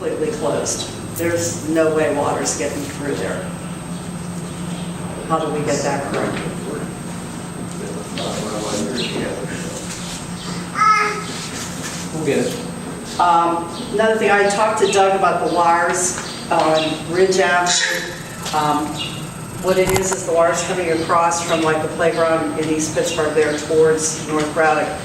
completely closed. There's no way water's getting through there. How do we get that corrected? We'll get it. Another thing, I talked to Doug about the wires on Ridge Avenue. What it is the wires coming across from like the playground in East Pittsburgh there towards North Braddock.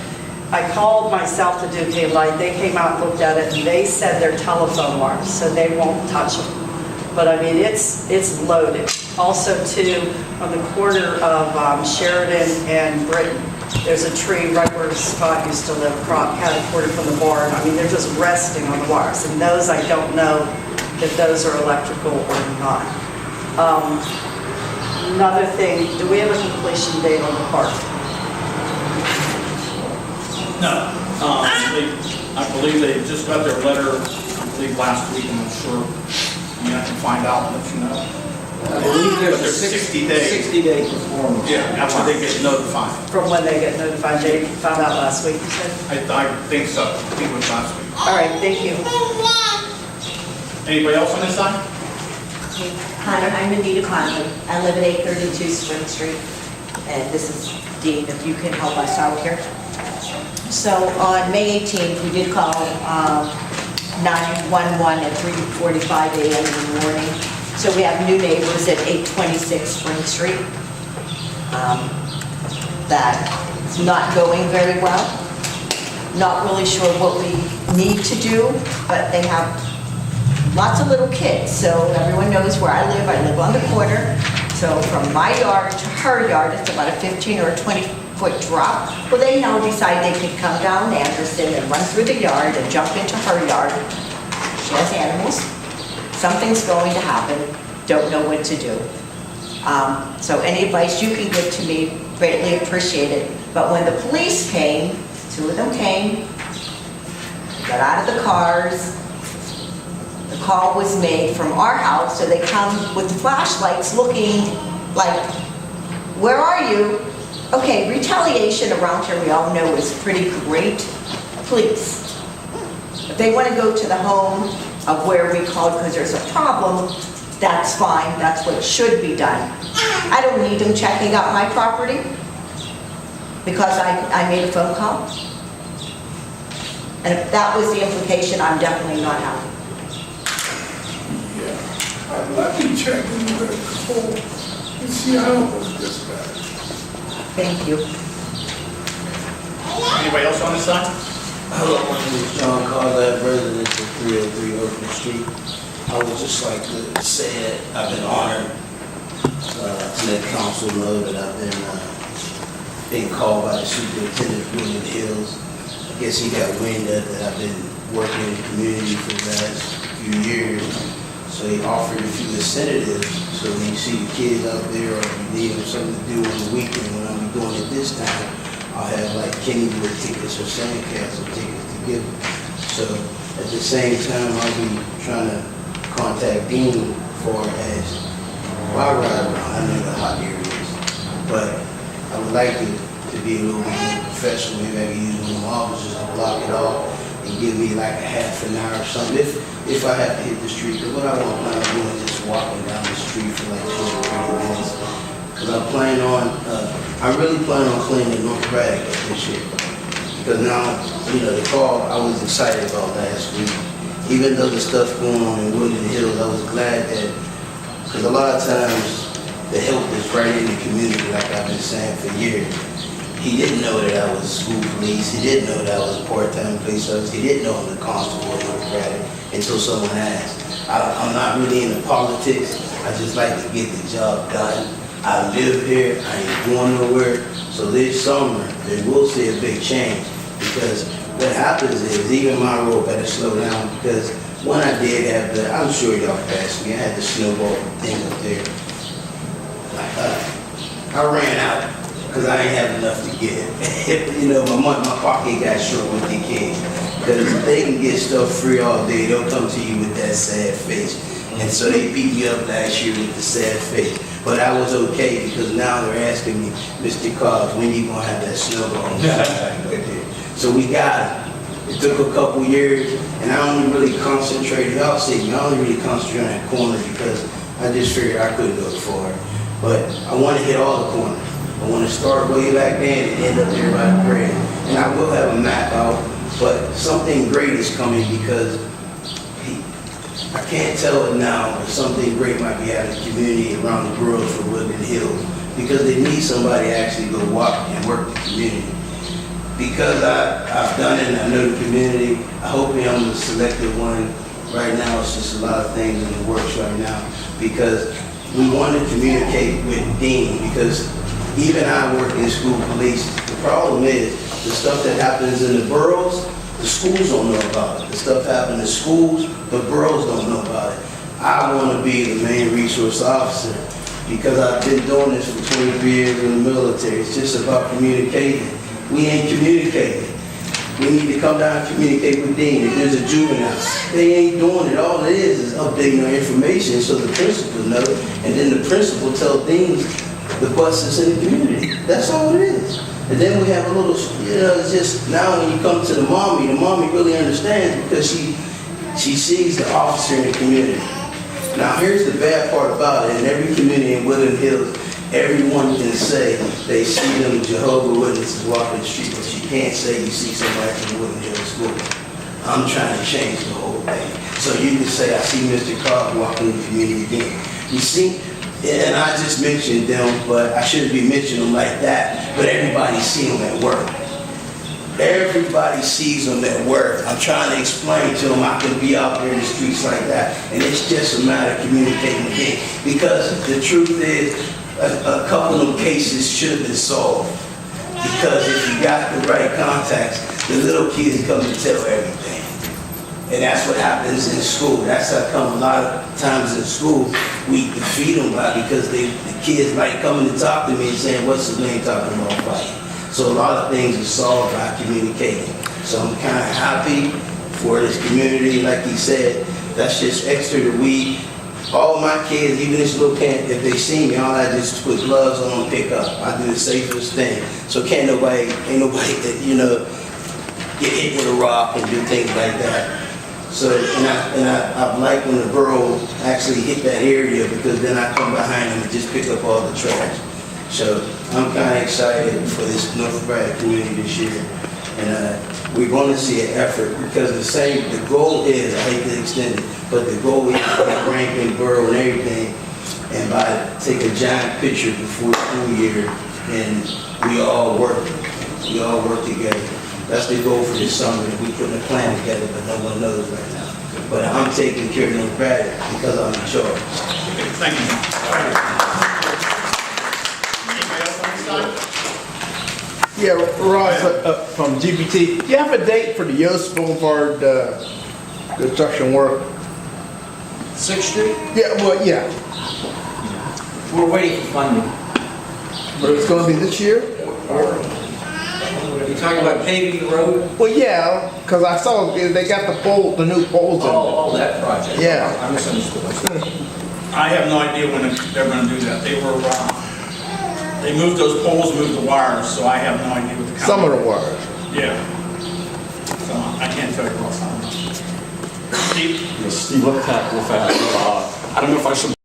I called myself to do K-Light. They came out and looked at it, and they said they're telephone wires, so they won't touch them. But I mean, it's loaded. Also, too, on the corner of Sheridan and Britain, there's a tree right where Scott used to live, had a quarter from the barn. I mean, they're just resting on the wires, and those I don't know if those are electrical or not. Another thing, do we have a completion date on the park? No. I believe they just got their letter, I believe last week, I'm not sure. I mean, I can find out and let you know. I believe there's But a there's 60 days. 60-day performance. Yeah, after they get notified. From when they get notified, they found out last week, you said? I think so. I think it was last week. All right, thank you. Anybody else on this side? Hi, I'm Anita Conley. I live at 832 Spring Street, and this is Dean, if you can help us out here. So on May 18th, we did call 911 at 3:45 a.m. in the morning. So we have new neighbors at 826 Spring Street. That's not going very well. Not really sure what we need to do, but they have lots of little kids, so everyone knows where I live. I live on the corner. So from my yard to her yard, it's about a 15 or a 20-foot drop. Well, they now decide they could come down Anderson and run through the yard and jump into her yard. She has animals. Something's going to happen. Don't know what to do. So any advice you can give to me, greatly appreciated. But when the police came, 2 of them came, got out of the cars. The call was made from our house, so they come with the flashlights looking like, where are you? Okay, retaliation around here, we all know, is pretty great. Please, if they want to go to the home of where we called because there's a problem, that's fine, that's what should be done. I don't need them checking out my property because I made a phone call. And if that was the implication, I'm definitely not happy. Let me check into the call and see how it was dispatched. Thank you. Anybody else on this side? Hello, my name is John Carlett, resident of 303 Oakland Street. I would just like to say that I've been honored to let council know that I've been called by the superintendent of Woodland Hills. I guess he got wind that I've been working in the community for the last few years. So he offered a few incentives, so when you see the kids out there or you need them something to do on the weekend when I'm doing it this time, I'll have like Kennywood tickets or Sandcastle tickets to give them. So at the same time, I'll be trying to contact Dean for as why ride around. I know the hot areas, but I would like to be a little bit more professional. Maybe I can use one of my officers to block it off and give me like a half an hour or something if I have to hit the street. Because what I want to plan on doing is just walking down the street for like 20 or 30 minutes. Because I'm planning on, I really plan on cleaning North Braddock up this year. Because now, you know, the call I was excited about last week. Even though the stuff going on in Woodland Hills, I was glad that, because a lot of times the help is right in the community, like I've been saying for years. He didn't know that I was school police. He didn't know that I was part-time police officer. He didn't know I'm the constable of North Braddock until someone asked. I'm not really into politics. I just like to get the job done. I live here. I ain't going nowhere. So this summer, they will see a big change because what happens is even my road better slow down because when I did have the, I'm sure y'all passed me, I had the snowball thing up there. I ran out. Because I ain't have enough to give. You know, my pocket got short with the kids. Because they can get stuff free all day, they'll come to you with that sad face. And so they beat me up last year with the sad face. But I was okay because now they're asking me, Mr. Cobbs, when you gonna have that snowball? So we got it. It took a couple years, and I only really concentrated, y'all see me, I only really concentrated on that corner because I just figured I couldn't go far. But I want to hit all the corners. I want to start way back then and end up there by the grade. And I will have a map out, but something great is coming because I can't tell it now, but something great might be happening in the community around the borough for Woodland Hills because they need somebody to actually go walk and work the community. Because I've done it and I know the community, I hope I'm the selected one. Right now, it's just a lot of things in the works right now because we want to communicate with Dean because even I work in school police. The problem is the stuff that happens in the boroughs, the schools don't know about it. The stuff happening in schools, the boroughs don't know about it. I want to be the main resource officer because I've been doing this for 23 years in the military. It's just about communicating. We ain't communicating. We need to come down and communicate with Dean. If there's a juvenile, they ain't doing it. All it is updating our information so the principal knows, and then the principal tells Dean the buses in the community. That's all it is. And then we have a little, it's just now when you come to the mommy really understands because she sees the officer in the community. Now here's the bad part about it. In every community in Woodland Hills, everyone can say they see them Jehovah's Witnesses walking the street, but you can't say you see somebody from Woodland Hills School. I'm trying to change the whole thing. So you can say, I see Mr. Carr walking in the community again. You see, and I just mentioned them, but I shouldn't be mentioning them like that, but everybody sees them at work. Everybody sees them at work. I'm trying to explain to them I can be out there in the streets like that, and it's just a matter of communicating again. Because the truth is, a couple of them cases should have been solved. Because if you got the right contacts, the little kids come to tell everything. And that's what happens in school. That's how come a lot of times in school we defeat them by because the kids like coming to talk to me and saying, what's his name talking about fighting? So a lot of things are solved by communicating. So I'm kind of happy for this community. Like he said, that's just extra to weed. All my kids, even this little kid, if they see me, all I just put gloves on and pick up. I do the safest thing. So ain't nobody that, get hit with a rock and do things like that. So, I like when the borough actually hit that area because then I come behind them and just pick up all the trash. So I'm kind of excited for this North Braddock community this year. And we're going to see an effort because the goal is, I hate to extend it, but the goal is to rank in borough and everything. And take a giant picture before school year and we all work together. That's the goal for this summer. We putting a plan together, but no one knows right now. But I'm taking care of North Braddock because I'm in charge. Thank you. Anybody else on this side? Yeah, Ross from GPT. Do you have a date for the Yost Boulevard construction work? 6th Street, Yeah, well, yeah. we're waiting for funding. But it's going to be this year? You talking about paving the road? Well, yeah, because I saw they got the new poles in. Oh, that project. Yeah. I misunderstood. I have no idea when they're going to do that. They moved those poles, moved the wires, so I have no idea what the. Some of the wires. Yeah. So I can't tell you what's on. Steve? Steve, look at real fast. I don't know if I should